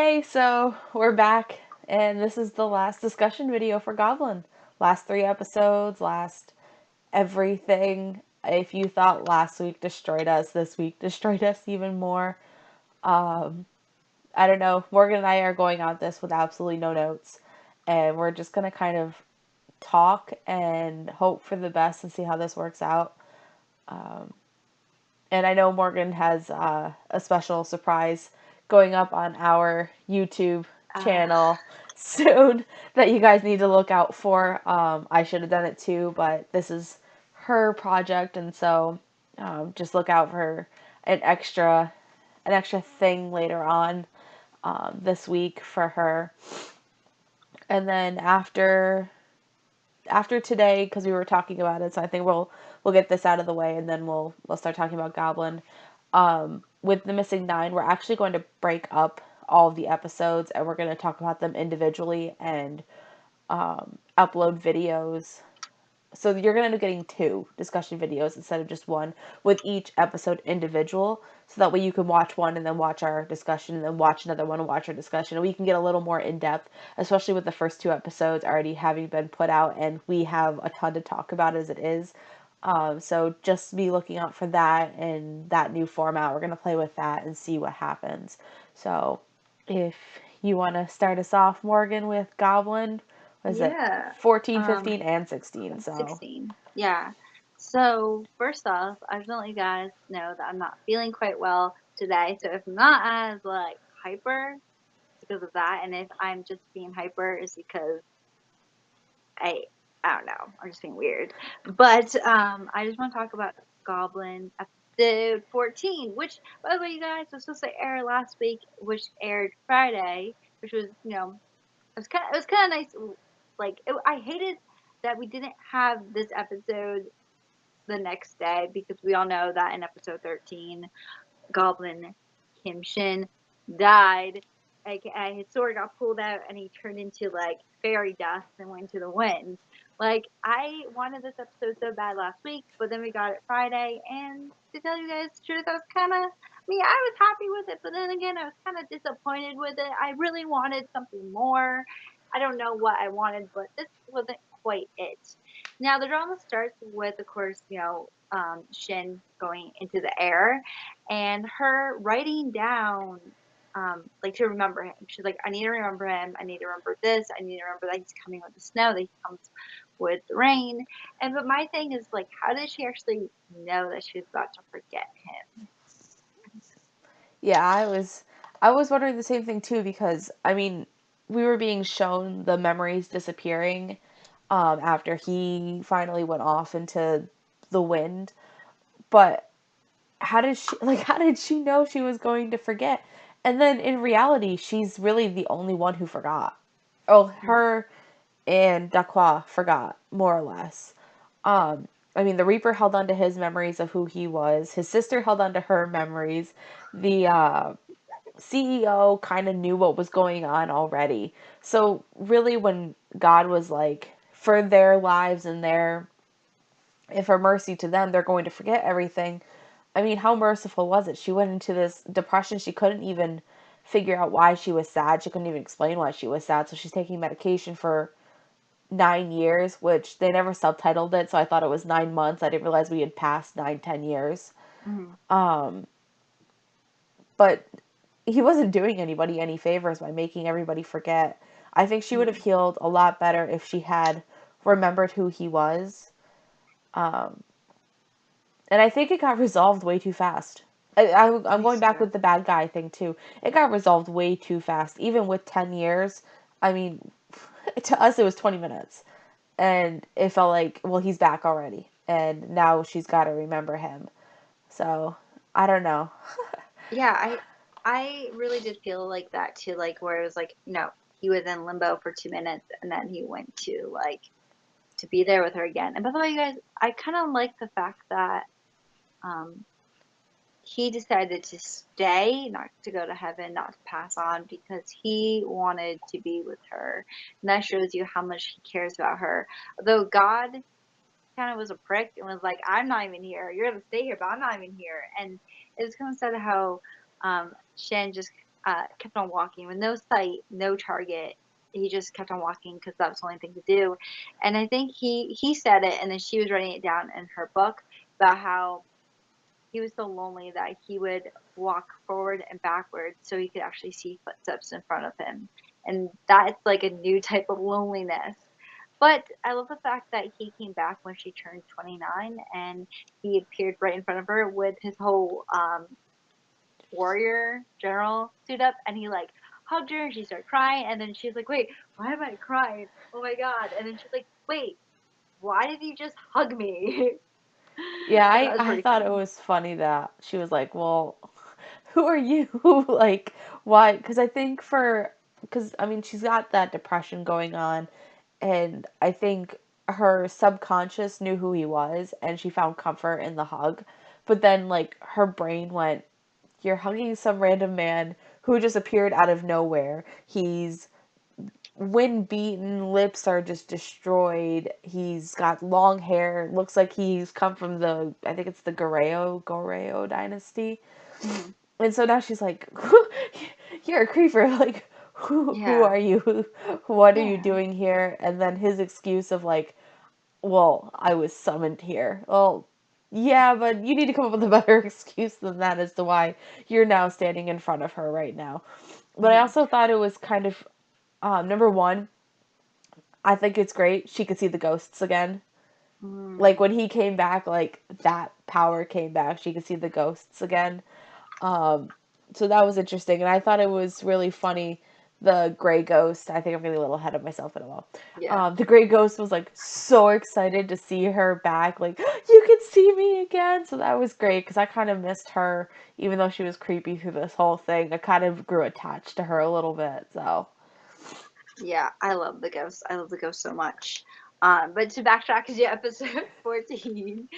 Hey, so we're back, and this is the last discussion video for Goblin. Last 3 episodes, last everything. If you thought last week destroyed us, this week destroyed us even more. Um, I don't know. Morgan and I are going on this with absolutely no notes, and we're just gonna kind of talk and hope for the best and see how this works out. Um, and I know Morgan has a special surprise going up on our YouTube channel soon that you guys need to look out for. I should have done it too, but this is her project, and so just look out for an extra an extra thing later on this week for her. And then after today, because we were talking about it, so I think we'll get this out of the way, and then we'll start talking about Goblin. With the missing nine, we're actually going to break up all of the episodes, and we're going to talk about them individually and upload videos. So you're going to end up getting 2 discussion videos instead of just one, with each episode individual. So that way you can watch one and then watch our discussion and then watch another one and watch our discussion. And we can get a little more in depth, especially with the first 2 episodes already having been put out, and we have a ton to talk about as it is. So just be looking out for that and that new format. We're going to play with that and see what happens. So if you want to start us off, Morgan, with Goblin, was it Yeah. 14, Um, 15, and 16? So 16. Yeah. So first off, I just want to let you guys know that I'm not feeling quite well today. So if I'm not as like hyper, it's because of that, and if I'm just being hyper, it's because I I don't know. I'm just being weird. But I just want to talk about Goblin episode 14, which by the way, you guys was supposed to air last week, which aired Friday, which was it was kind of nice. Like I hated that we didn't have this episode the next day because we all know that in episode 13, Goblin Kim Shin died. Like his sword got pulled out and he turned into like fairy dust and went into the wind. Like I wanted this episode so bad last week, but then we got it Friday, and to tell you guys the truth, I was kind of. I mean, I was happy with it, but then again, I was kind of disappointed with it. I really wanted something more. I don't know what I wanted, but this wasn't quite it. Now the drama starts with, of course, Shin going into the air, and her writing down, like to remember him. She's like, I need to remember him. I need to remember this. I need to remember that he's coming with the snow, that he comes with the rain. And but my thing is like, how did she actually know that she was about to forget him? yeah, I was wondering the same thing too, because I mean we were being shown the memories disappearing after he finally went off into the wind, but how did she know she was going to forget? And then in reality, she's really the only one who forgot. Oh, her and Daqua forgot, more or less. Um, I mean, the Reaper held on to his memories of who he was. His sister held on to her memories. The CEO kind of knew what was going on already. So really, when God was like, for their lives and for mercy to them, they're going to forget everything. I mean, how merciful was it? She went into this depression. She couldn't even figure out why she was sad. She couldn't even explain why she was sad. So she's taking medication for 9 years, which they never subtitled it. So I thought it was 9 months. I didn't realize we had passed 9, 10 years. Mm-hmm. Um, but he wasn't doing anybody any favors by making everybody forget. I think she would have healed a lot better if she had remembered who he was. Um, and I think it got resolved way too fast. I'm going That's back true. with the bad guy thing too. It got resolved way too fast. Even with 10 years, I mean, to us it was 20 minutes. And it felt like, well, he's back already. And now she's got to remember him. So, I don't know. Yeah, I really did feel like that too, like where it was like, he was in limbo for 2 minutes and then he went to like to be there with her again. And by the way, you guys, I kind of like the fact that um, he decided to stay, not to go to heaven, not to pass on, because he wanted to be with her. And that shows you how much he cares about her. Although God kind of was a prick and was like, I'm not even here. You're going to stay here, but I'm not even here. And it was kind of sad how Shen just kept on walking with no sight, no target. He just kept on walking because that was the only thing to do. And I think he said it, and then she was writing it down in her book about how he was so lonely that he would walk forward and backwards so he could actually see footsteps in front of him. And that's like a new type of loneliness. But I love the fact that he came back when she turned 29 and he appeared right in front of her with his whole warrior general suit up, and he like hugged her and she started crying, and then she's like, wait, why am I crying? Oh my god. And then she's like, wait, why did you just hug me? Yeah, I thought it was I pretty thought it funny. was funny that she was like, "Well, who are you?" Like, why? Because I think because I mean, she's got that depression going on, and I think her subconscious knew who he was, and she found comfort in the hug. But then, like, her brain went, "You're hugging some random man who just appeared out of nowhere. He's wind beaten, lips are just destroyed. He's got long hair. Looks like he's come from I think it's the Goreo dynasty. Hmm. And so now she's like, "You're a creeper. Like, who Yeah. are you? What are you Yeah. doing here?" And then his excuse of like, "Well, I was summoned here." Well, yeah, but you need to come up with a better excuse than that as to why you're now standing in front of her right now. But I Hmm. also thought it was kind of number one, I think it's great. She could see the ghosts again. Like Mm. when he came back, like that power came back. She could see the ghosts again. Um, so that was interesting, and I thought it was really funny. The gray ghost. I think I'm getting a little ahead of myself in a while. Yeah. The gray ghost was like so excited to see her back. Like you can see me again. So that was great because I kind of missed her, even though she was creepy through this whole thing. I kind of grew attached to her a little bit. So Yeah, I love the ghost. I love the ghost so much. But to backtrack to episode 14,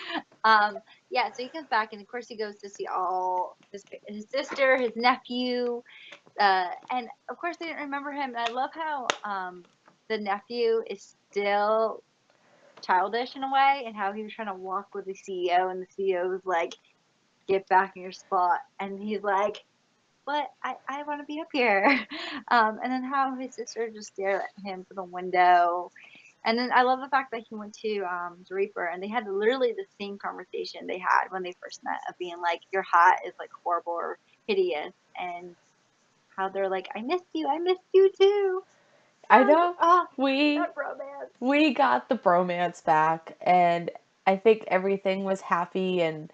um, yeah, so he comes back and of course he goes to see all his sister, his nephew, and of course they didn't remember him. And I love how the nephew is still childish in a way, and how he was trying to walk with the CEO, and the CEO was like, "Get back in your spot," and he's like, but I want to be up here. And then how his sister just stared at him from the window. And then I love the fact that he went to the Reaper and they had literally the same conversation they had when they first met of being like, your hat is like horrible or hideous. And how they're like, I missed you too. I I was like, know oh, we that bromance. we got the bromance back, and I think everything was happy, and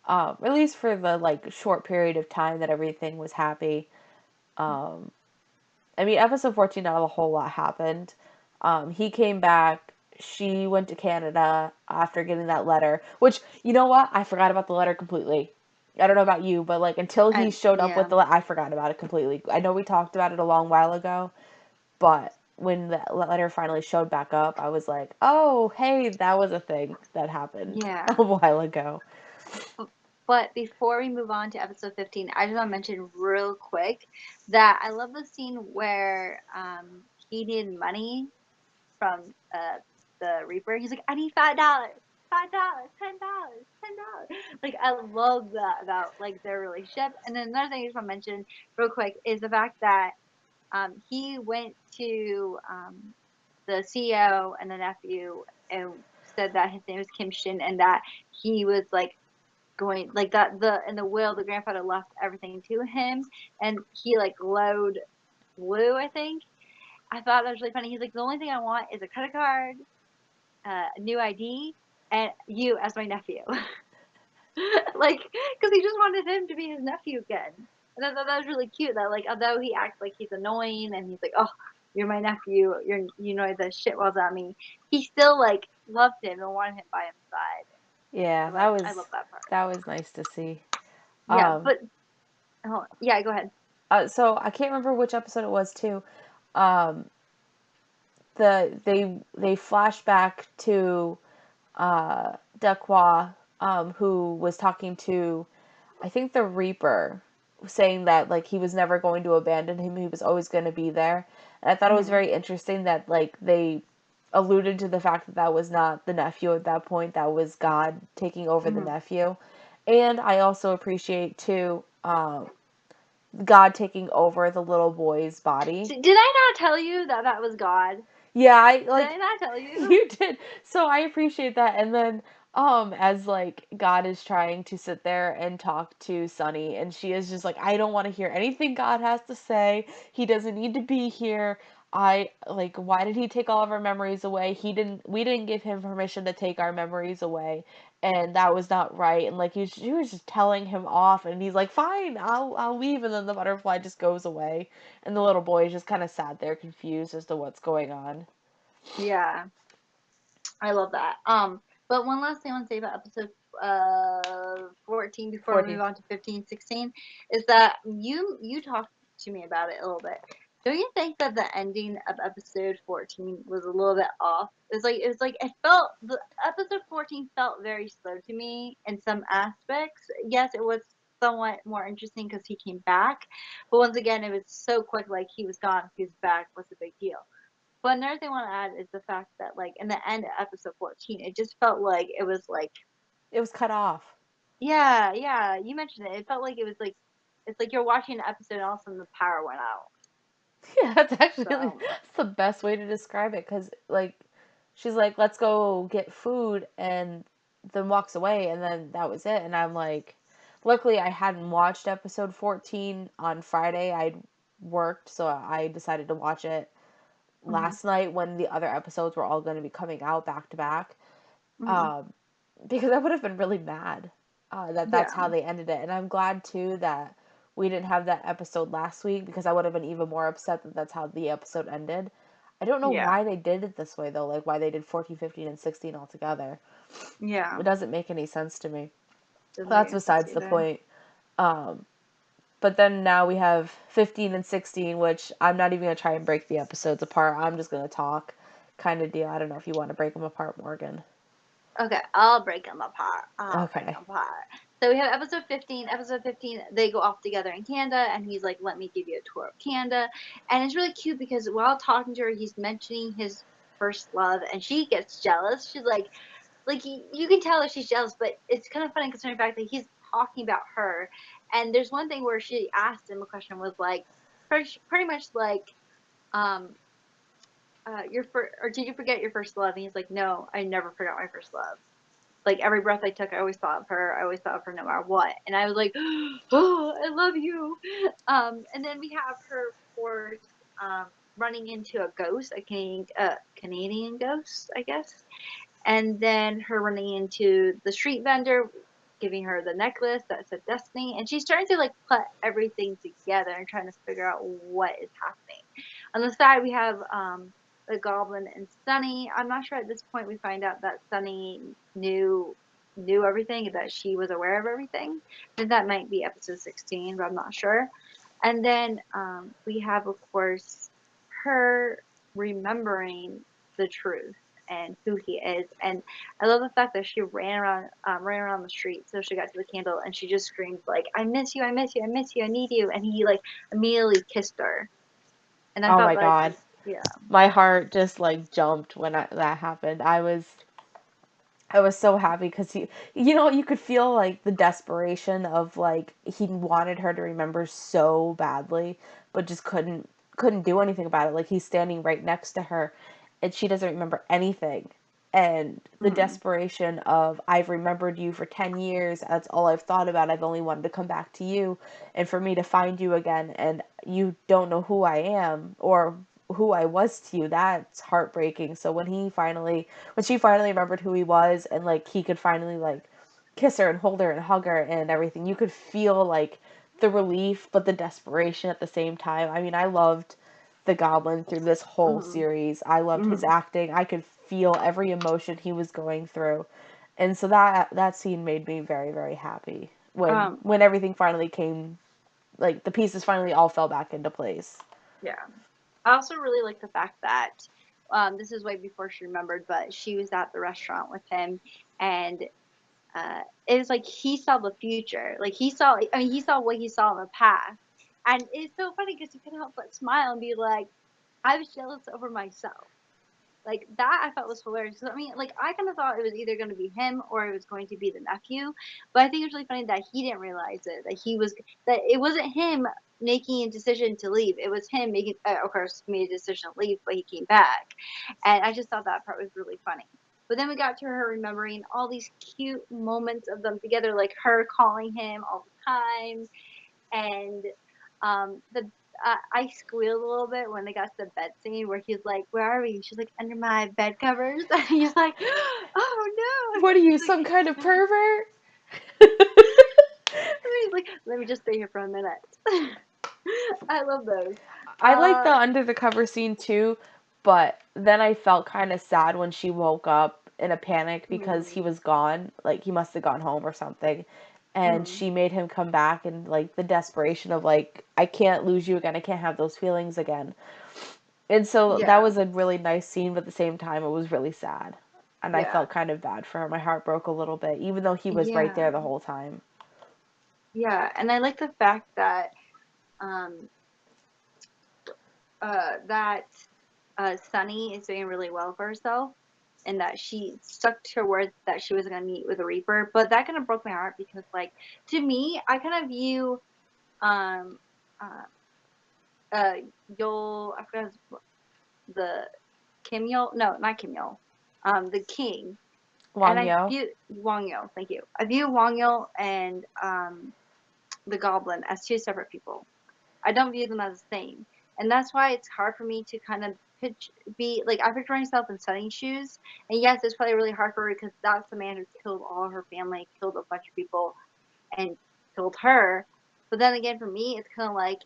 at least for the like short period of time that everything was happy. Um, I mean, episode 14, not a whole lot happened. He came back. She went to Canada after getting that letter, which, you know what? I forgot about the letter completely. I don't know about you, but like until he And showed up with yeah, the letter, I forgot about it completely. I know we talked about it a long while ago, but when the letter finally showed back up, I was like, oh, hey, that was a thing that happened yeah. a while ago. B- But before we move on to episode 15, I just want to mention real quick that I love the scene where he needed money from the Reaper. He's like, I need $5, $5, $10, $10. Like I love that about like their relationship. And then another thing I just want to mention real quick is the fact that he went to the CEO and the nephew and said that his name is Kim Shin and that he was like going like that the in the will the grandfather left everything to him and he like glowed blue, I think. I thought that was really funny. He's like, the only thing I want is a credit card, a new ID, and you as my nephew. Like, because he just wanted him to be his nephew again. And I thought that was really cute. That like, although he acts like he's annoying and he's like, oh, you're my nephew, you know the shit was at me. He still like loved him and wanted him by his side. Yeah, I love that part. that was nice to see. Yeah, Um, but oh, yeah, go ahead. so I can't remember which episode it was too. Um, they flash back to Dequa, who was talking to, I think, the Reaper, saying that like he was never going to abandon him, he was always going to be there. And I thought it was Hmm. very interesting that like they alluded to the fact that that was not the nephew at that point, that was God taking over the Hmm. nephew. And I also appreciate too God taking over the little boy's body. Did I not tell you that that was God? Yeah, I Did I like not tell you? you did. So I appreciate that. And then as like God is trying to sit there and talk to Sunny and she is just like I don't want to hear anything God has to say. He doesn't need to be here. I like why did he take all of our memories away? We didn't give him permission to take our memories away. And that was not right. And like she was just telling him off and he's like, "Fine, I'll leave." And then the butterfly just goes away. And the little boy is just kind of sat there confused as to what's going on. Yeah, I love that. But one last thing I want to say about episode 14 before we move 14. on to 15, 16 is that you talked to me about it a little bit. Don't you think that the ending of episode 14 was a little bit off? It was like it felt the episode 14 felt very slow to me in some aspects. Yes, it was somewhat more interesting because he came back, but once again, it was so quick. Like he was gone, he was back. What's the big deal? But another thing I want to add is the fact that, like, in the end of episode 14, it just felt like it was like, It was cut off. yeah, yeah, you mentioned it. It felt like it was like, it's like you're watching an episode and all of a sudden the power went out. Yeah, that's actually So, that's the best way to describe it because like she's like, "Let's go get food," and then walks away, and then that was it. And I'm like, luckily I hadn't watched episode 14 on Friday. I'd worked, so I decided to watch it hmm last night when the other episodes were all going to be coming out back to back. hmm Um, because I would have been really mad that that's yeah, how they ended it. And I'm glad too that we didn't have that episode last week because I would have been even more upset that that's how the episode ended. I don't know yeah, why they did it this way though, like why they did 14, 15, and 16 all together. yeah. It doesn't make any sense to me. Doesn't make That's any sense besides the either. point. Um, but then now we have 15 and 16, which I'm not even going to try and break the episodes apart. I'm just going to talk kind of deal. I don't know if you want to break them apart, Morgan. Okay, I'll break them apart. I'll break Okay. them apart. So we have episode 15. Episode 15, they go off together in Canada, and he's like, let me give you a tour of Canada. And it's really cute because while talking to her, he's mentioning his first love, and she gets jealous. She's like you can tell that she's jealous, but it's kind of funny considering the fact that he's talking about her. And there's one thing where she asked him a question was like, pretty much like, um, your first, or did you forget your first love? And he's like, no, I never forgot my first love. Like every breath I took, I always thought of her. I always thought of her no matter what. And I was like, oh, I love you. And then we have her, of course, running into a ghost, a Canadian ghost, I guess. And then her running into the street vendor, giving her the necklace that said Destiny. And she's starting to like put everything together and trying to figure out what is happening. On the side, we have the Goblin and Sunny. I'm not sure at this point we find out that Sunny knew everything, that she was aware of everything. I think that might be episode 16, but I'm not sure. And then we have, of course, her remembering the truth and who he is. And I love the fact that she ran around the street so she got to the candle and she just screamed like, "I miss you, I miss you, I miss you, I need you." And he like immediately kissed her. And I Oh thought my like, god. yeah, My heart just like jumped when that happened. I was so happy because you could feel like the desperation of like he wanted her to remember so badly, but just couldn't do anything about it. Like he's standing right next to her, and she doesn't remember anything. And the mm, desperation of I've remembered you for 10 years. That's all I've thought about. I've only wanted to come back to you, and for me to find you again, and you don't know who I am or who I was to you. That's heartbreaking. So when she finally remembered who he was and like he could finally like kiss her and hold her and hug her and everything, you could feel like the relief but the desperation at the same time. I mean, I loved the Goblin through this whole mm, series. I loved his mm, acting. I could feel every emotion he was going through. And so that scene made me very very happy um, when everything finally came, like the pieces finally all fell back into place. yeah. I also really like the fact that this is way before she remembered, but she was at the restaurant with him, and it was like he saw the future. Like he saw, I mean, he saw what he saw in the past, and it's so funny because you couldn't help but smile and be like, I was jealous over myself. Like that, I thought was hilarious. I mean, like I kind of thought it was either going to be him or it was going to be the nephew, but I think it's really funny that he didn't realize it. That it wasn't him making a decision to leave. It was him making, of course, made a decision to leave, but he came back. And I just thought that part was really funny. But then we got to her remembering all these cute moments of them together, like her calling him all the time. And the I squealed a little bit when they got to the bed scene where he's like, "Where are we?" She's like, "Under my bed covers." And he's like, "Oh no!" What are you, He's like, some kind of pervert? he's like, "Let me just stay here for a minute." I love those. I like Uh, the under the cover scene too, but then I felt kind of sad when she woke up in a panic because he mm, was gone. Like he must have gone home or something. And mm, she made him come back, and like the desperation of like, I can't lose you again. I can't have those feelings again. And so that yeah, was a really nice scene, but at the same time it was really sad. And I yeah, felt kind of bad for her. My heart broke a little bit, even though he was right yeah, there the whole time. yeah. And I like the fact that um, that Sunny is doing really well for herself, and that she stuck to her word that she was going to meet with a Reaper. But that kind of broke my heart because, like, to me, I kind of view um uh uh Yol, I forgot the Kim Yol, no, not Kim Yol, the king, and Wang I Yo. view Wang Yo. Thank you. I view Wang Yo and the Goblin as two separate people. I don't view them as the same. And that's why it's hard for me to kind of be like, I picture myself in Sunny's shoes. And yes, it's probably really hard for her because that's the man who killed all her family, killed a bunch of people, and killed her. But then again, for me, it's kind of like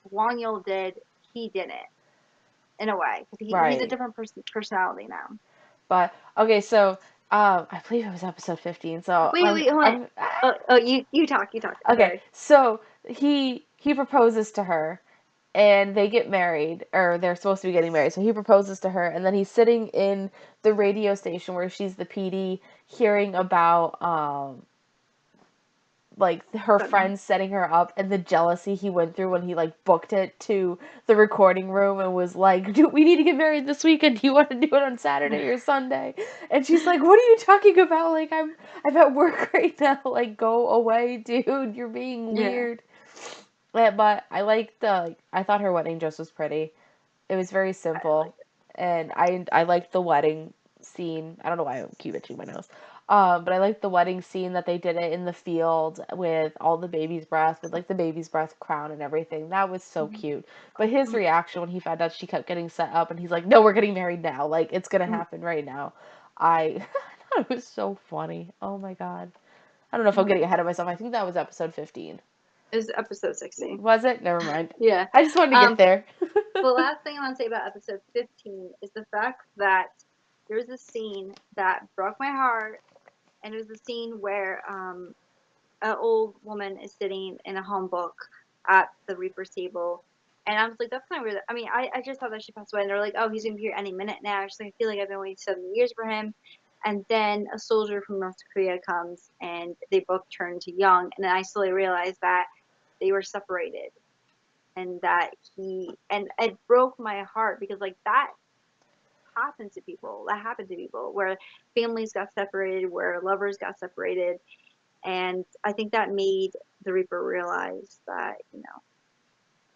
Wang Yul did, he didn't, in a way. Because he's a Right. different personality now. But okay, so I believe it was episode 15. So Wait, wait, hold on. Oh, you talk. okay, Sorry. so he proposes to her and they get married, or they're supposed to be getting married. So he proposes to her, and then he's sitting in the radio station where she's the PD, hearing about like her Sunny. friends setting her up and the jealousy he went through when he like booked it to the recording room and was like, "Dude, we need to get married this weekend. Do you want to do it on Saturday or Sunday?" And she's like, "What are you talking about? Like I'm at work right now. Like go away, dude. You're being Yeah, weird." But I liked the I thought her wedding dress was pretty. It was very I like simple, it. and I liked the wedding scene. I don't know why I keep itching my nose. But I liked the wedding scene that they did it in the field with all the baby's breath, with like the baby's breath crown and everything. That was so Mhm. cute. But his reaction when he found out she kept getting set up, and he's like, "No, we're getting married now. Like it's gonna Mhm. happen right now." I I thought it was so funny. Oh my god. I don't know if I'm getting Mhm. ahead of myself. I think that was episode 15. It was episode 16. Was it? Never mind. Yeah. I just wanted to get Um, there. the last thing I want to say about episode 15 is the fact that there was a scene that broke my heart, and it was a scene where an old woman is sitting in a home book at the Reaper's table. And I was like, that's kind of weird. I mean, I just thought that she passed away, and they're like, oh, he's going to be here any minute now. She's like, I feel like I've been waiting 7 years for him. And then a soldier from North Korea comes, and they both turn to young. And then I slowly realized that they were separated, and that and it broke my heart because, like, that happened to people where families got separated, where lovers got separated. And I think that made the Reaper realize that,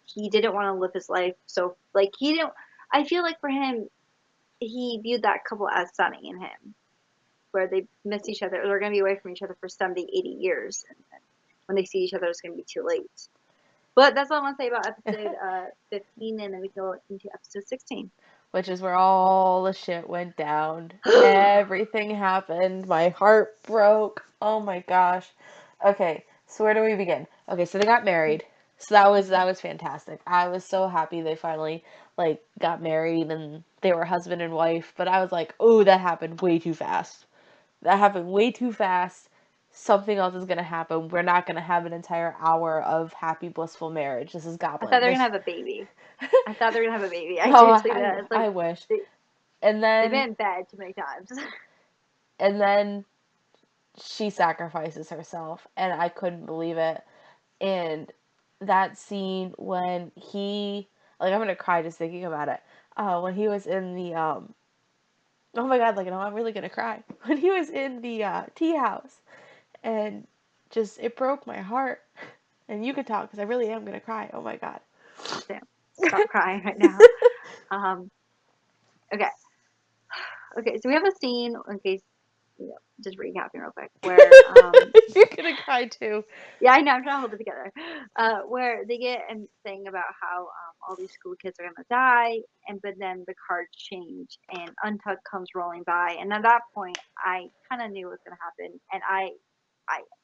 he didn't want to live his life. So, like, he didn't, I feel like for him, he viewed that couple as Sunny and him, where they miss each other. They're going to be away from each other for 70, 80 years. And when they see each other, it's going to be too late. But that's all I want to say about episode 15, and then we go into episode 16. Which is where all the shit went down. Everything happened. My heart broke. Oh my gosh. Okay, so where do we begin? Okay, so they got married. So that was fantastic. I was so happy they finally like got married and they were husband and wife, but I was like, "Oh, that happened way too fast. That happened way too fast. Something else is going to happen. We're not going to have an entire hour of happy blissful marriage. This is I thought Goblin. they were going to This have a baby. I thought they were going to have a baby. I Oh, seriously did. It's like, I wish. they, And they've then been in bed too many times. and then she sacrifices herself, and I couldn't believe it. And that scene when he like I'm gonna cry just thinking about it. When he was in the oh my god, like no, I'm really gonna cry. When he was in the tea house and just it broke my heart. And you could talk because I really am gonna cry. Oh my god. Sam, stop crying right now. Um, okay. Okay, so we have a scene, in case, just recapping real quick, where, You're gonna cry too. yeah, I know, I'm trying to hold it together, where they get and saying about how, all these school kids are gonna die, and but then the cards change, and Untuck comes rolling by, and at that point, I kinda knew what was gonna happen, and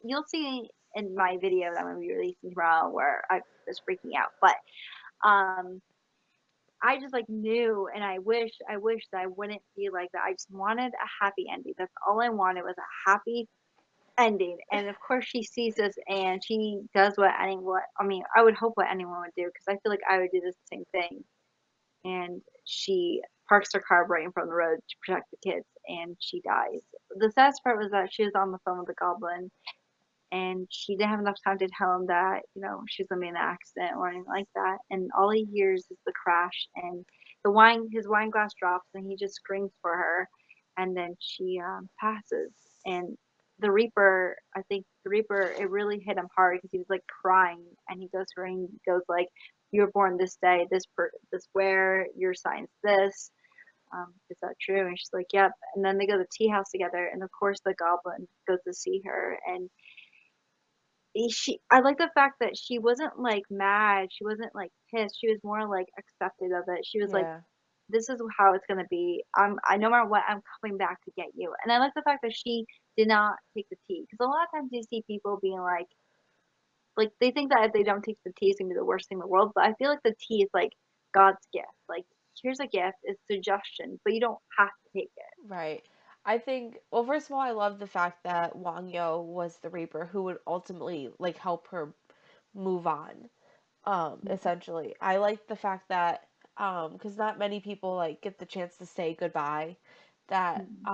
you'll see in my video that I'm gonna be releasing tomorrow where I was freaking out, but, um I just, like, knew, and I wish that I wouldn't be like that. I just wanted a happy ending. That's all I wanted was a happy ending, and of course, she sees this, and she does what I mean, I would hope what anyone would do because I feel like I would do the same thing, and she parks her car right in front of the road to protect the kids, and she dies. The saddest part was that she was on the phone with the goblin, and she didn't have enough time to tell him that, she was gonna be in an accident or anything like that. And all he hears is the crash and his wine glass drops and he just screams for her and then she passes. And the Reaper, I think the Reaper, it really hit him hard because he was like crying and he goes to her and he goes like, "You were born this day, this where, your sign's this. Is that true?" And she's like, "Yep." And then they go to the tea house together and of course the goblin goes to see her and I like the fact that she wasn't, like, mad, she wasn't, like, pissed, she was more, like, accepted of it. She was like, Yeah. "This is how it's gonna be. I no matter what, I'm coming back to get you." And I like the fact that she did not take the tea because a lot of times you see people being like, they think that if they don't take the tea, it's gonna be the worst thing in the world, but I feel like the tea is, like, God's gift. Like, here's a gift, it's suggestion, but you don't have to take it. Right. I think, well, first of all, I love the fact that Wang Yo was the Reaper who would ultimately like help her move on. Mhm, Essentially, I like the fact that because not many people like get the chance to say goodbye, that mhm.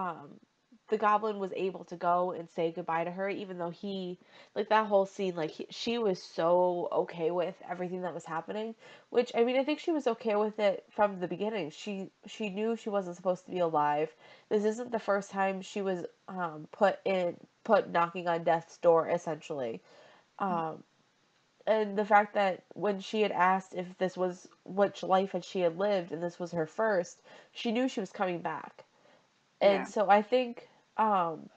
the goblin was able to go and say goodbye to her, even though he like that whole scene, like she was so okay with everything that was happening. Which I mean, I think she was okay with it from the beginning. She knew she wasn't supposed to be alive. This isn't the first time she was put knocking on death's door essentially. Um, and the fact that when she had asked if this was which life had she had lived and this was her first, she knew she was coming back. And Yeah, so I think um,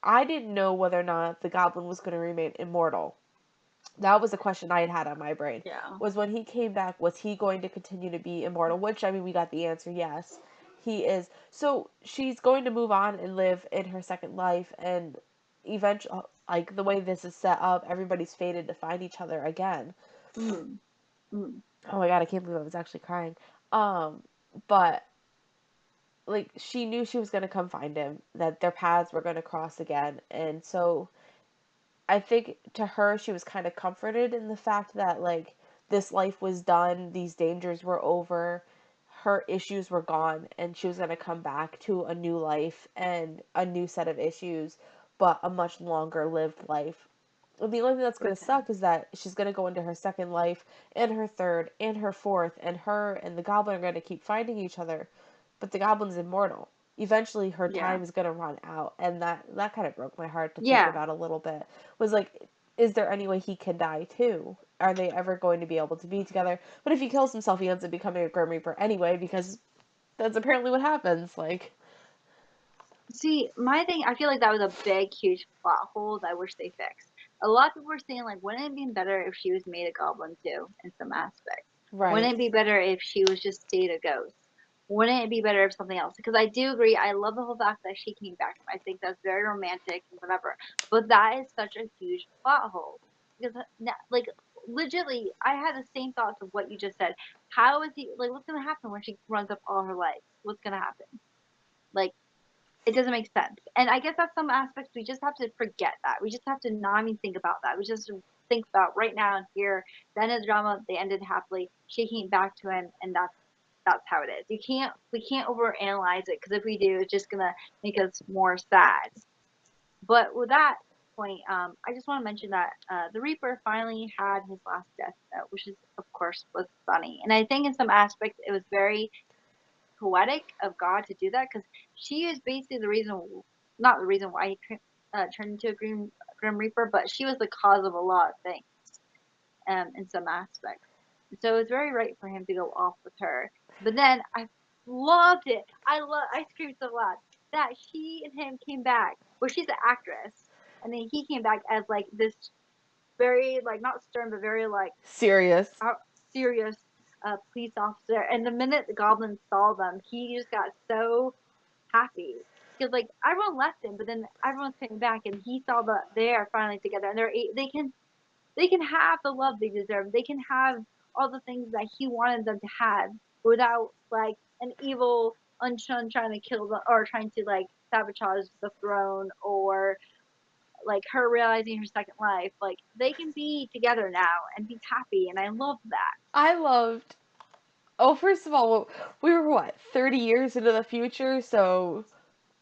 I didn't know whether or not the goblin was going to remain immortal. That was the question I had had on my brain. yeah. Was when he came back, was he going to continue to be immortal? Which I mean, we got the answer, yes, he is. So she's going to move on and live in her second life, and eventually, like the way this is set up, everybody's fated to find each other again. Mhm, mhm. Oh my god, I can't believe I was actually crying. Um, but like she knew she was gonna come find him, that their paths were gonna cross again, and so I think to her she was kind of comforted in the fact that like this life was done, these dangers were over, her issues were gone, and she was gonna come back to a new life and a new set of issues, but a much longer lived life. The only thing that's going With to him. suck is that she's going to go into her second life and her third and her fourth, and her and the goblin are going to keep fighting each other. But the goblin's immortal. Eventually, her Yeah. time is going to run out, and that kind of broke my heart to think Yeah. about a little bit. Was like, is there any way he can die too? Are they ever going to be able to be together? But if he kills himself, he ends up becoming a Grim Reaper anyway, because that's apparently what happens. Like, See, my thing, I feel like that was a big, huge plot hole that I wish they fixed. A lot of people were saying, like, wouldn't it be better if she was made a goblin too, in some aspects? Wouldn't right, it be better if she was just stayed a ghost? Wouldn't it be better if something else? Because I do agree, I love the whole fact that she came back. I think that's very romantic and whatever. But that is such a huge plot hole. Because, like, legitly, I had the same thoughts of what you just said. How is he, like, what's going to happen when she runs up all her life? What's going to happen? Like, it doesn't make sense. And I guess that's some aspects we just have to forget that. We just have to not even think about that. We just think about right now and here, the end of the drama, they ended happily. She came back to him and that's how it is. We can't overanalyze it because if we do, it's just gonna make us more sad. But with that point, I just want to mention that the Reaper finally had his last death note, which is of course was Sunny. And I think in some aspects it was very poetic of God to do that because she is basically the reason, not the reason why he turned into a green. Grim Reaper, but she was the cause of a lot of things, in some aspects. So it was very right for him to go off with her. But then I loved it. I screamed so loud that she and him came back. Well, she's an actress, and then he came back as like this very like not stern but very like Serious. serious police officer. And the minute the goblin saw them, he just got so happy because like everyone left him, but then everyone's coming back, and he saw that they are finally together, and they can have the love they deserve. They can have all the things that he wanted them to have without like an evil Unshun trying to kill them or trying to like sabotage the throne or like her realizing her second life. Like they can be together now and be happy, and I love that. I loved. Oh, first of all, we were what, 30 years into the future? So,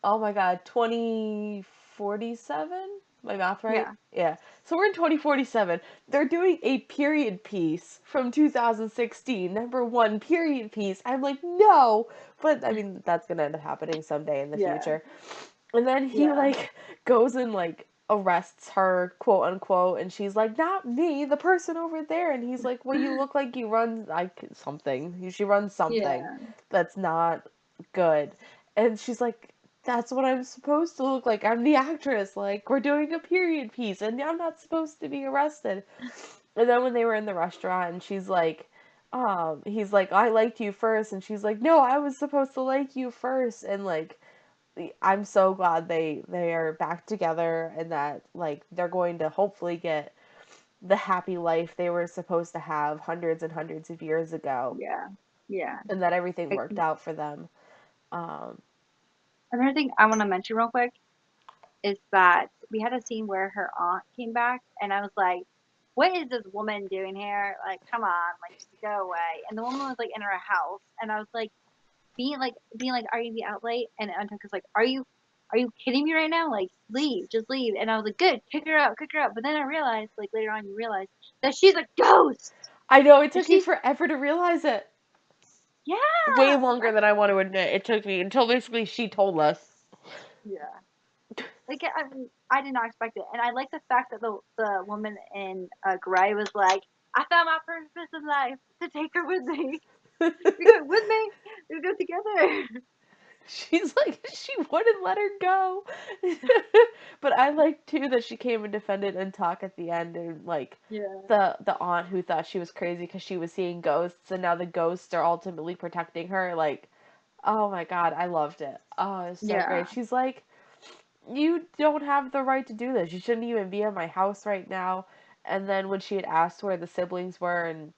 oh my god, 2047? My math right? Yeah, Yeah. So we're in 2047. They're doing a period piece from 2016, number one period piece. I'm like, no. But I mean, that's going to end up happening someday in the yeah, future. And then he yeah, like goes and like arrests her, quote unquote, and she's like, "Not me, the person over there." And he's like, "Well, you look like you run like something. She runs something yeah, that's not good." And she's like, "That's what I'm supposed to look like. I'm the actress. Like, we're doing a period piece, and I'm not supposed to be arrested." And then when they were in the restaurant, and she's like, he's like, "I liked you first," and she's like, "No, I was supposed to like you first." And like, I'm so glad they are back together and that like they're going to hopefully get the happy life they were supposed to have hundreds and hundreds of years ago, yeah, yeah. and that everything Like, worked out for them. Um, another thing I want to mention real quick is that we had a scene where her aunt came back, and I was like, "What is this woman doing here? Like, come on, like, just go away." And the woman was like in her house, and I was like, being like, "Are you be out late?" And Antuk was like, are you kidding me right now? Like, leave, just leave." And I was like, "Good, kick her out, kick her out." But then I realized, like later on, you realize that she's a ghost, I know it and took me she's forever to realize it. Way yeah, longer than I want to admit. It took me until basically she told us. yeah. Like I did not expect it, and I like the fact that the woman in gray was like, "I found my purpose in life to take her with me. You're going with me. We go together." She's like she wouldn't let her go. But I like too that she came and defended and talk at the end and like Yeah, the aunt who thought she was crazy because she was seeing ghosts and now the ghosts are ultimately protecting her. Like, oh my god, I loved it. Oh, it's so yeah, great. She's like, you don't have the right to do this. You shouldn't even be in my house right now. And then when she had asked where the siblings were and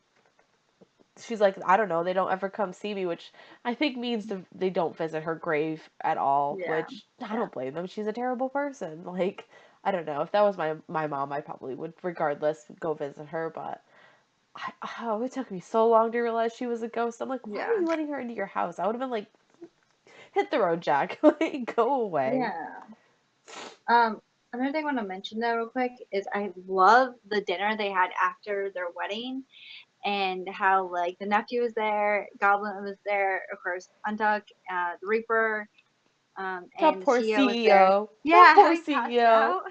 she's like, I don't know, they don't ever come see me, which I think means they don't visit her grave at all, yeah, which I yeah, don't blame them. She's a terrible person. Like, I don't know. If that was my mom, I probably would, regardless, go visit her. But it took me so long to realize she was a ghost. I'm like, why are yeah, you letting her into your house? I would have been like, hit the road, Jack. Like, go away. yeah. Another thing I want to mention though, real quick, is I love the dinner they had after their wedding, and how like the nephew was there, Goblin was there, of course, Untuck, the Reaper, That and poor CEO was there. CEO. That Yeah, how poor he passed CEO. out.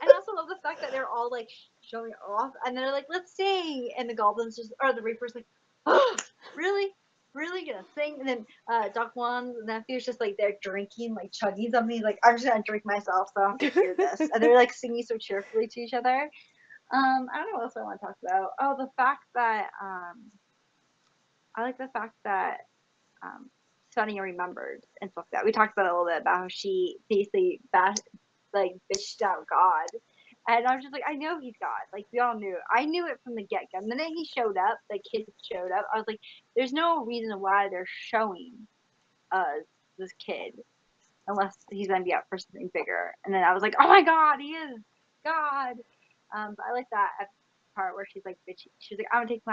And I also love the fact that they're all like showing off, and they're like, "Let's sing," and the goblins just, or the Reaper's like, "Oh, really, really gonna sing?" And then Doc One, the nephew's just like they're drinking, like chugging something. He's like, "I'm just gonna drink myself, so I don't have to hear this." And they're like singing so cheerfully to each other. I don't know what else I want to talk about. Oh, the fact that I like the fact that Sonia remembered and stuff like that. We talked about it a little bit about how she basically like bitched out God. And I was just like, I know he's God. Like we all knew. I knew it from the get go. The minute he showed up, the kids showed up. I was like, there's no reason why they're showing us this kid unless he's gonna be out for something bigger. And then I was like, oh my God, he is God. But I like that part where she's like, bitchy. She's like, I'm gonna take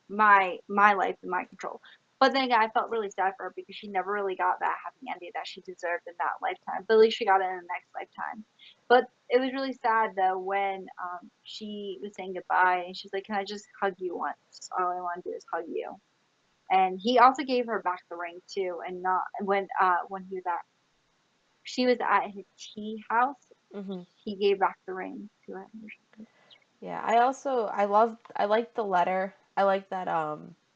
my life in my control. But then again, I felt really sad for her because she never really got that happy ending that she deserved in that lifetime. But at least she got it in the next lifetime. But it was really sad though when she was saying goodbye and she's like, "Can I just hug you once? All I want to do is hug you." And he also gave her back the ring too, and not when he was at she was at his tea house, Hmm. he gave back the ring to him. Yeah, I liked the letter. I like that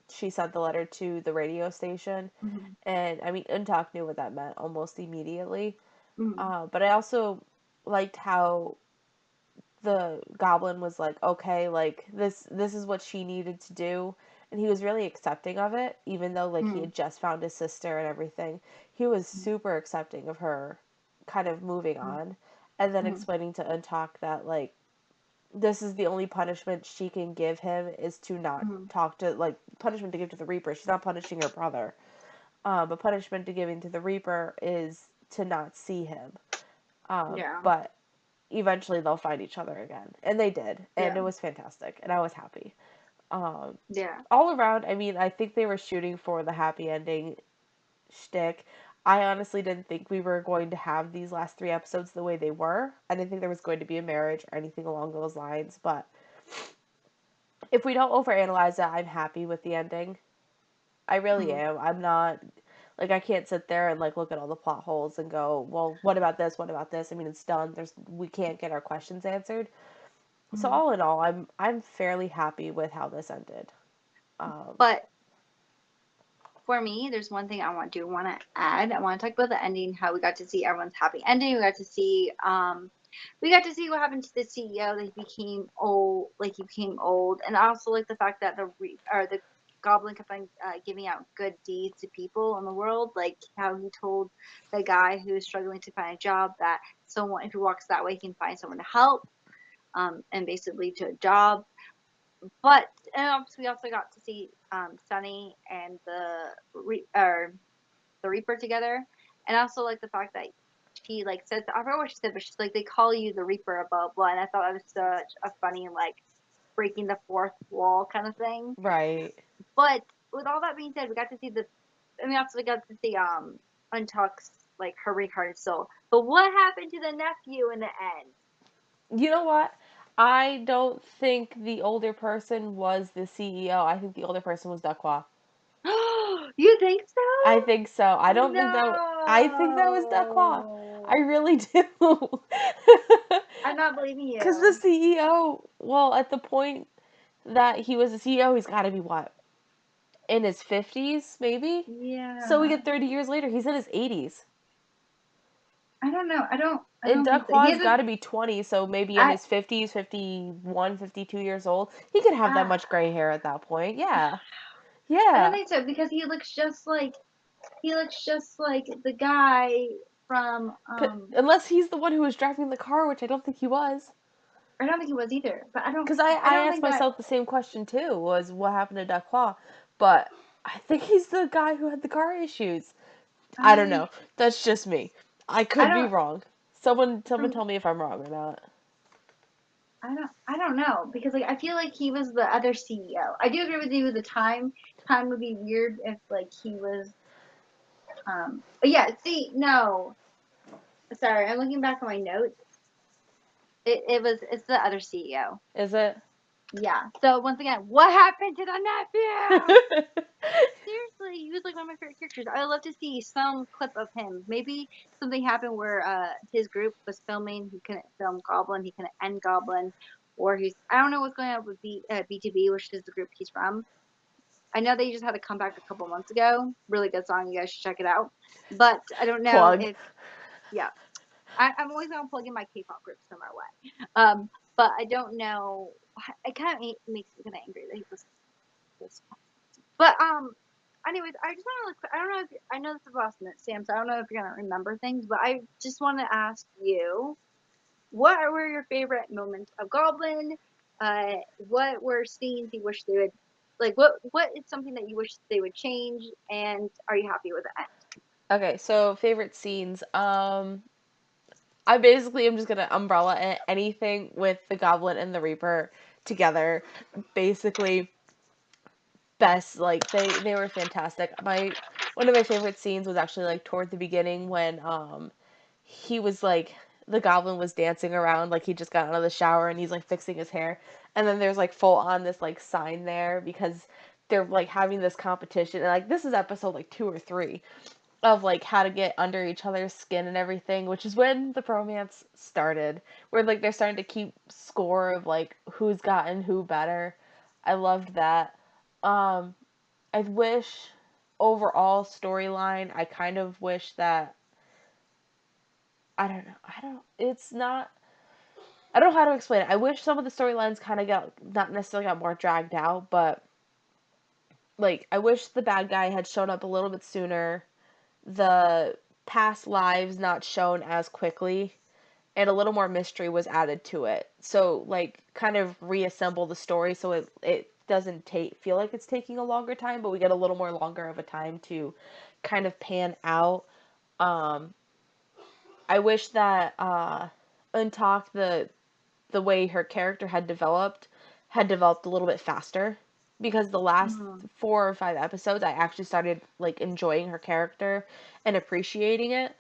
she sent the letter to the radio station, Mm-hmm. and I mean Untak knew what that meant almost immediately. Mm-hmm. But I also liked how the goblin was like, okay, like this is what she needed to do, and he was really accepting of it, even though like he Mm-hmm. had just found his sister and everything. He was super accepting of her kind of moving on, and then Mm-hmm. explaining to Untak that like this is the only punishment she can give him is to not Mm-hmm. talk to like punishment to give to the Reaper. She's not punishing her brother. But punishment to giving to the Reaper is to not see him. Yeah. But eventually they'll find each other again, and they did, and Yeah. it was fantastic, and I was happy. Um, Yeah. all around, I mean, I think they were shooting for the happy ending shtick. I honestly didn't think we were going to have these last three episodes the way they were. I didn't think there was going to be a marriage or anything along those lines, but if we don't overanalyze it, I'm happy with the ending. I really Mm-hmm. am. I'm not like I can't sit there and like look at all the plot holes and go, well, what about this? What about this? I mean, it's done. There's we can't get our questions answered. So Mm-hmm. all in all, I'm fairly happy with how this ended. Um, But for me, there's one thing I want to add. I want to talk about the ending, how we got to see everyone's happy ending. We got to see what happened to the CEO, that he became old, and also like the fact that the goblin kept on giving out good deeds to people in the world, like how he told the guy who's struggling to find a job that someone, if he walks that way, he can find someone to help, and basically to a job. But and we also got to see Sunny and the Reaper together, and also like the fact that she like says, I forgot what she said, but she's like, they call you the Reaper, blah blah, and I thought that was such a funny like breaking the fourth wall kind of thing. right. But with all that being said, we got to see also we got to see Untuck's like her reincarnated soul. But what happened to the nephew in the end? You know what? I don't think the older person was the CEO. I think the older person was Duckwa. You think so? I think so. I don't think that. I think that was Duckwa. I No. really do. I'm not believing Because the you. CEO, well, at the point that he was a CEO, he's got to be what? In his 50s, maybe? So we Yeah. get 30 years later, he's in his 80s. I don't know. I And don't think so. He Duckwaa's got hasn't to be 20, so maybe in I his 50s, 51, 52 years old. He could have that uh, much gray hair at that point. Yeah. I don't Yeah. think so because he looks just like the guy from Unless he's the one who was driving the car, which I don't think he was. I don't think he was either. But Because I I don't asked think that myself the same question too, was what happened to Duckwa? But I think he's the guy who had the car issues. I don't I know. That's just me. I I could be don't wrong. Someone tell me if I'm wrong or not. I don't know because like I feel like he was the other CEO. I do agree with you with the time would be weird if like he was but yeah, see, no. Sorry, I'm looking back at my notes. It's the other CEO. Is it? Yeah. So once again, what happened to the nephew? Seriously, he was like one of my favorite characters. I would love to see some clip of him. Maybe something happened where his group was filming. He couldn't film Goblin. He couldn't end Goblin, or he's I don't know what's going on with B2B, which is the group he's from. I know they just had a comeback a couple months ago. Really good song. You guys should check it out. But I don't know Plug. if yeah. I'm always gonna plug in my K-pop groups no matter what. But I don't know. It kind of makes me kind of angry that he was this. But anyways, I just want to. I don't know if I know this is the last minute, Sam. So I don't know if you're gonna remember things, but I just want to ask you, what were your favorite moments of Goblin? What were scenes you wish they would like? What is something that you wish they would change? And are you happy with it? Okay, so favorite scenes. I basically am just gonna umbrella anything with the Goblin and the Reaper together. Basically, best like they were fantastic. My one of my favorite scenes was actually like toward the beginning when he was like the goblin was dancing around like he just got out of the shower and he's like fixing his hair, and then there's like full on this like sign there because they're like having this competition, and like this is episode like 2 or 3, of like how to get under each other's skin and everything, which is when the bromance started, where like they're starting to keep score of like who's gotten who better. I loved that. Um, I wish overall storyline, I kind of wish that I don't know. It's not. I don't know how to explain it. I wish some of the storylines kind of got not necessarily got more dragged out, but like I wish the bad guy had shown up a little bit sooner. The past lives not shown as quickly, and a little more mystery was added to it. So like kind of reassemble the story so it doesn't feel like it's taking a longer time, but we get a little more longer of a time to kind of pan out. Um, I wish that Untalk the way her character had developed a little bit faster because the last Mm, 4 or 5 episodes I actually started like enjoying her character and appreciating it,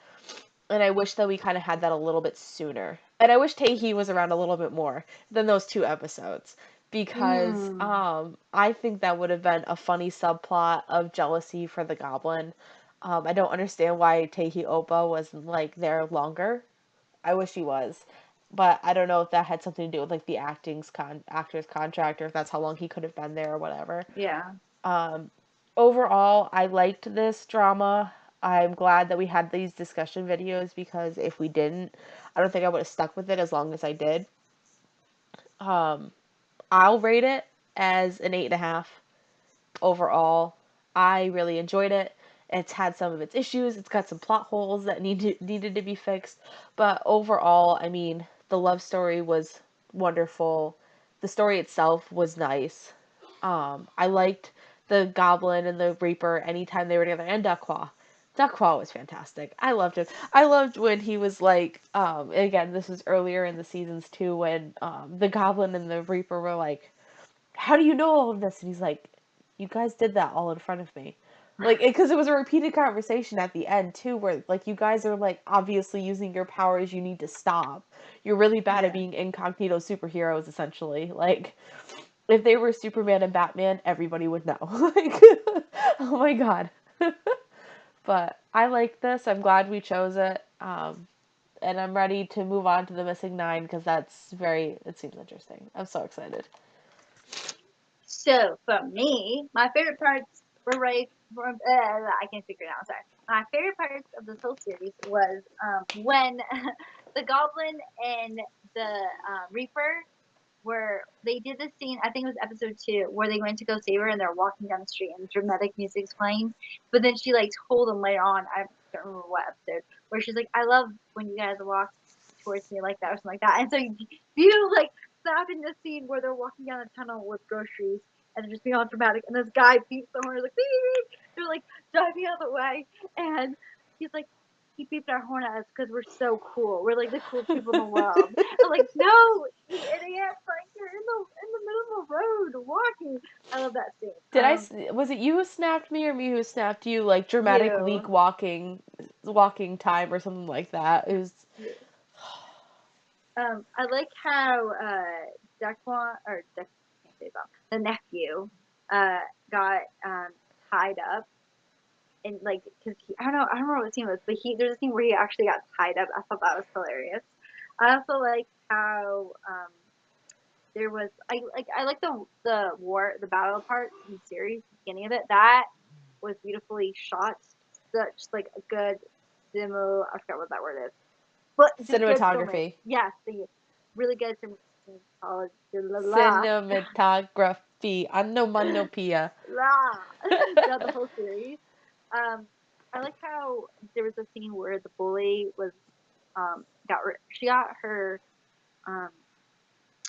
and I wish that we kind of had that a little bit sooner. And I wish Taehi was around a little bit more than those 2 episodes because mm, I think that would have been a funny subplot of jealousy for the Goblin. I don't understand why Taehi Oppa wasn't like there longer. I wish he was, but I don't know if that had something to do with like the actor's contract or if that's how long he could have been there or whatever. yeah. Um, Overall, I liked this drama. I'm glad that we had these discussion videos because if we didn't, I don't think I would have stuck with it as long as I did. Um, I'll rate it as an 8.5 overall. I really enjoyed it. It's had some of its issues. It's got some plot holes that needed to be fixed, but overall, I mean, the love story was wonderful. The story itself was nice. I liked the Goblin and the Reaper anytime they were together, and Duckwa. Duckwa was fantastic. I loved him. I loved when he was like, again, this was earlier in the seasons too, when the Goblin and the Reaper were like, how do you know all of this? And he's like, you guys did that all in front of me. Like, because it was a repeated conversation at the end, too, where, like, you guys are, like, obviously using your powers, you need to stop. You're really bad at Yeah. being incognito superheroes, essentially. Like, if they were Superman and Batman, everybody would know. Like, oh my god. But I like this. I'm glad we chose it. And I'm ready to move on to the Missing Nine because it seems interesting. I'm so excited. So for me, my favorite parts were right from I can't figure it out. Sorry. My favorite parts of this whole series was when the Goblin and the Reaper where they did this scene, I think it was episode 2, where they went to go save her and they're walking down the street and dramatic music's playing. But then she like told them later on, I don't remember what episode, where she's like, I love when you guys walk towards me like that or something like that. And so you like stop in the scene where they're walking down a tunnel with groceries and they're just being all dramatic and this guy beeps the horn like beep, beep. They're like driving out the way and he's like he beeped our horn at us because we're so cool. We're like the coolest people in the world. I'm like, no, you idiot! Like you're in the middle of the road walking. I love that scene. Was it you who snapped me or me who snapped you? Like dramatic You, leak walking time or something like that. It was you. I like how Declan or Dec, can't say that, the nephew uh got tied up and like because I don't remember what scene it was, but there's a scene where he actually got tied up. I thought that was hilarious. I also like how there was I like the battle part in the series, the beginning of it. That was beautifully shot. Such like a good demo. I forgot what that word is, but just good filming. cinematography. Yes, the really good cinematology. La la Cinematography. Onomatopoeia. la. Throughout the whole series. Um, I like how there was a scene where the bully was she got her um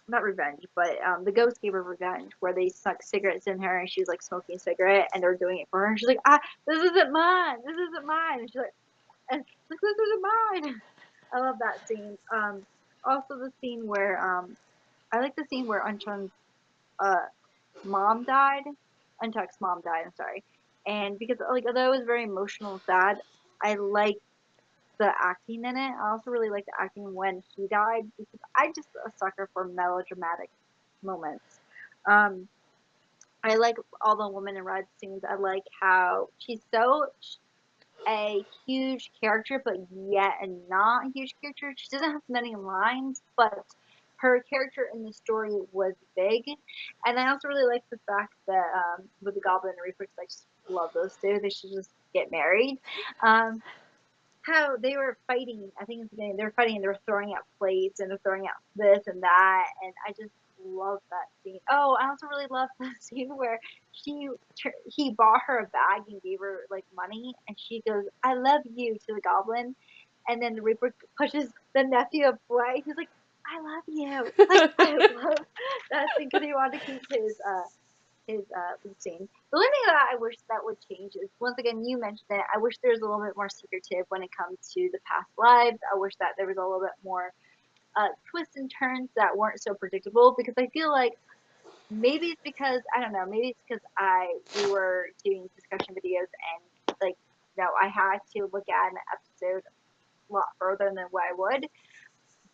not revenge, but the ghost gave her revenge where they stuck cigarettes in her and she was like smoking a cigarette and they were doing it for her and she's like, this isn't mine, this isn't mine, and she's like, this isn't mine. I love that scene. Also the scene where I like the scene where Unchun's uh mom died. Untuck's mom died. I'm sorry, and because like although it was very emotional and sad, I like the acting in it. I also really like the acting when he died because I just a sucker for melodramatic moments. Um, I like all the woman in red scenes. I like how she's so a huge character, but yet not a huge character. She doesn't have many lines, but her character in the story was big. And I also really like the fact that with the Goblin and Reaper, 'cause I just love those two. They should just get married. Um, how they were fighting. I think in the beginning they were fighting and they were throwing out plates and they're throwing out this and that, and I just love that scene. Oh, I also really love the scene where she he bought her a bag and gave her like money, and she goes, "I love you" to the Goblin, and then the Reaper pushes the nephew away. He's like, "I love you." Like I love that scene because he wanted to keep his routine. The only thing that I wish that would change is once again you mentioned it. I wish there was a little bit more secretive when it comes to the past lives. I wish that there was a little bit more twists and turns that weren't so predictable because I feel like maybe it's because I don't know. Maybe it's because we were doing discussion videos and like I had to look at an episode a lot further than what I would.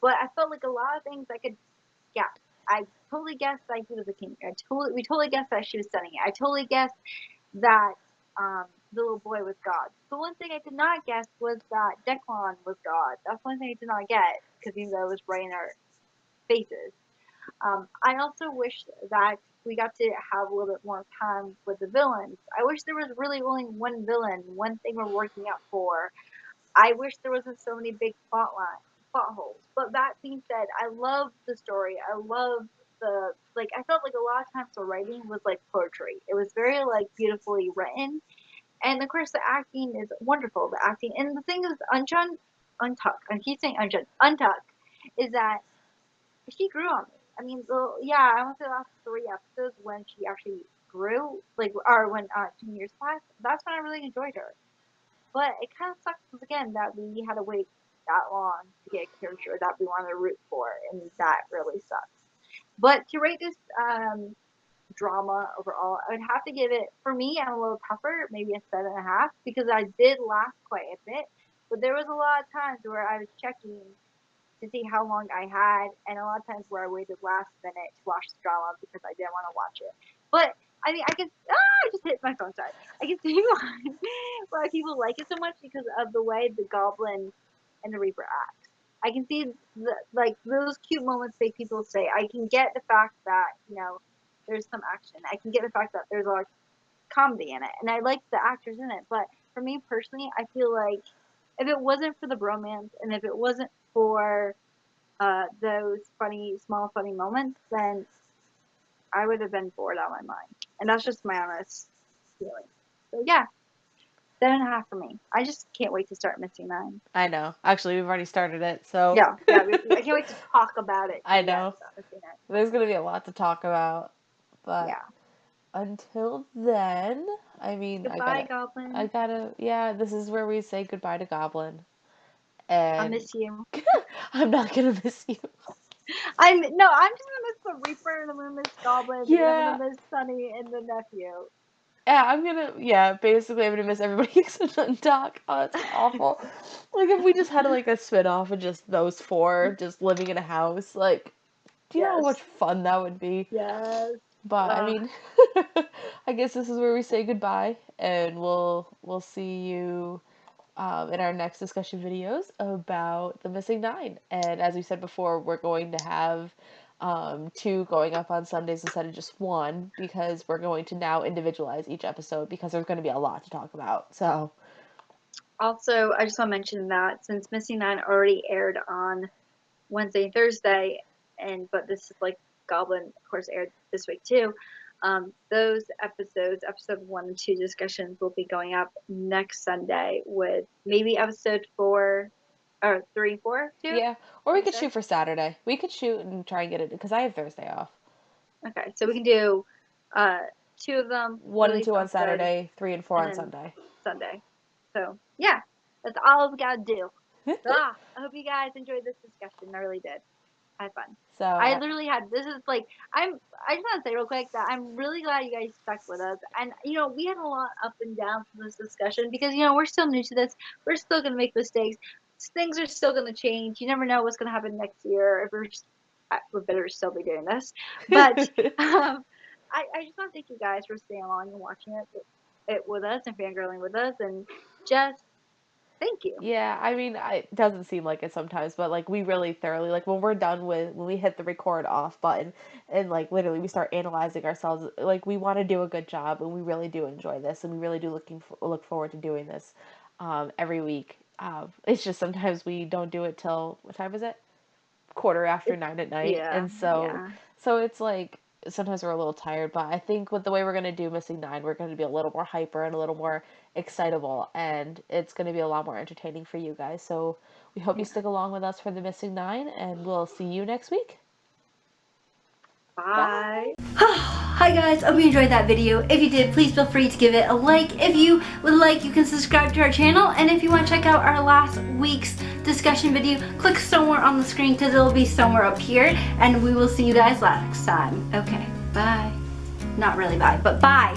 But I felt like a lot of things I could guess. I totally guessed that he was a king. We totally guessed that she was studying it. I totally guessed that the little boy was God. The one thing I did not guess was that Declan was God. That's one thing I did not get because even though it was right in our faces. I also wish that we got to have a little bit more time with the villains. I wish there was really only one villain, one thing we're working out for. I wish there wasn't so many big plot holes. But that being said, I love the story. I love the like. I felt like a lot of times the writing was like poetry. It was very like beautifully written, and of course the acting is wonderful. The acting and the thing is, Untuck. I keep saying Untuck is that she grew on me. I mean, yeah, I want to say the last 3 episodes when she actually grew, like, or when 2 years passed. That's when I really enjoyed her. But it kind of sucks once again that we had to wait that long to get a character that we wanted to root for, and that really sucks. But to rate this drama overall, I would have to give it. For me, I'm a little tougher, maybe a 7.5, because I did laugh quite a bit. But there was a lot of times where I was checking to see how long I had, and a lot of times where I waited last minute to watch the drama because I didn't want to watch it. But I mean, I can I just hit my phone. Sorry, I can see why people like it so much because of the way the Goblin and the Reaper act. I can see like those cute moments make people say. I can get the fact that there's some action. I can get the fact that there's a lot of comedy in it, and I like the actors in it. But for me personally, I feel like if it wasn't for the bromance and if it wasn't for those small funny moments, then I would have been bored out of my mind. And that's just my honest feeling. So yeah, 7.5 for me. I just can't wait to start Missing Nine. I know. Actually, we've already started it, so Yeah, yeah. I can't wait to talk about it. So I yes, know. Missing Nine. There's going to be a lot to talk about, but Yeah. until then, I mean, Goodbye, Goblin. yeah, this is where we say goodbye to Goblin. I And miss you. I'm not going to miss you. I'm just gonna miss the Reaper and I'm gonna miss Goblin and I'm Yeah. gonna miss Sunny and the nephew. Basically, I'm gonna miss everybody except Doc. Oh, it's awful. Like, if we just had, like, a spin-off of just those four just living in a house, like, do you know how much Yes. fun that would be? Yes. But, I Uh, mean, I guess this is where we say goodbye, and we'll see you in our next discussion videos about the Missing Nine. And as we said before, we're going to have two going up on Sundays instead of just one because we're going to now individualize each episode because there's going to be a lot to talk about. So, Also, I just want to mention that since Missing Nine already aired on Wednesday and Thursday, but this is like Goblin, of course, aired this week too. Those episode 1 and 2 discussions will be going up next Sunday with maybe episode 4 or 3 and 4 too. yeah, or we Like I could said. shoot for Saturday. We could shoot and try and get it because I have Thursday off. Okay, so we can do uh, 2 of them One and released two on on Saturday Saturday, 3 and 4 and on then Sunday. Sunday. So yeah, that's all we gotta do. I hope you guys enjoyed this discussion. I really did. I had fun. So, I literally had this is like I just want to say real quick that I'm really glad you guys stuck with us. And we had a lot up and down from this discussion because we're still new to this. We're still gonna make mistakes. Things are still gonna change. You never know what's gonna happen next year. If we better still be doing this. But I just want to thank you guys for staying along and watching it with us and fangirling with us and just Thank you. Yeah, I mean, it doesn't seem like it sometimes, but like we really thoroughly like when we're done with when we hit the record off button and like literally we start analyzing ourselves, like we want to do a good job and we really do enjoy this and we really do look forward to doing this every week. It's just sometimes we don't do it till what time is it? Quarter after It's, 9 at night, yeah, and so yeah. it's like sometimes we're a little tired, but I think with the way we're gonna do Missing Nine, we're gonna be a little more hyper and a little more excitable, and it's gonna be a lot more entertaining for you guys. So we hope you Yeah. stick along with us for the Missing Nine, and we'll see you next week. Bye. Bye. Hi guys, hope you enjoyed that video. If you did, please feel free to give it a like. If you would like, you can subscribe to our channel. And if you want to check out our last week's discussion video, click somewhere on the screen because it'll be somewhere up here. And we will see you guys next time. Okay, bye. Not really bye, but bye.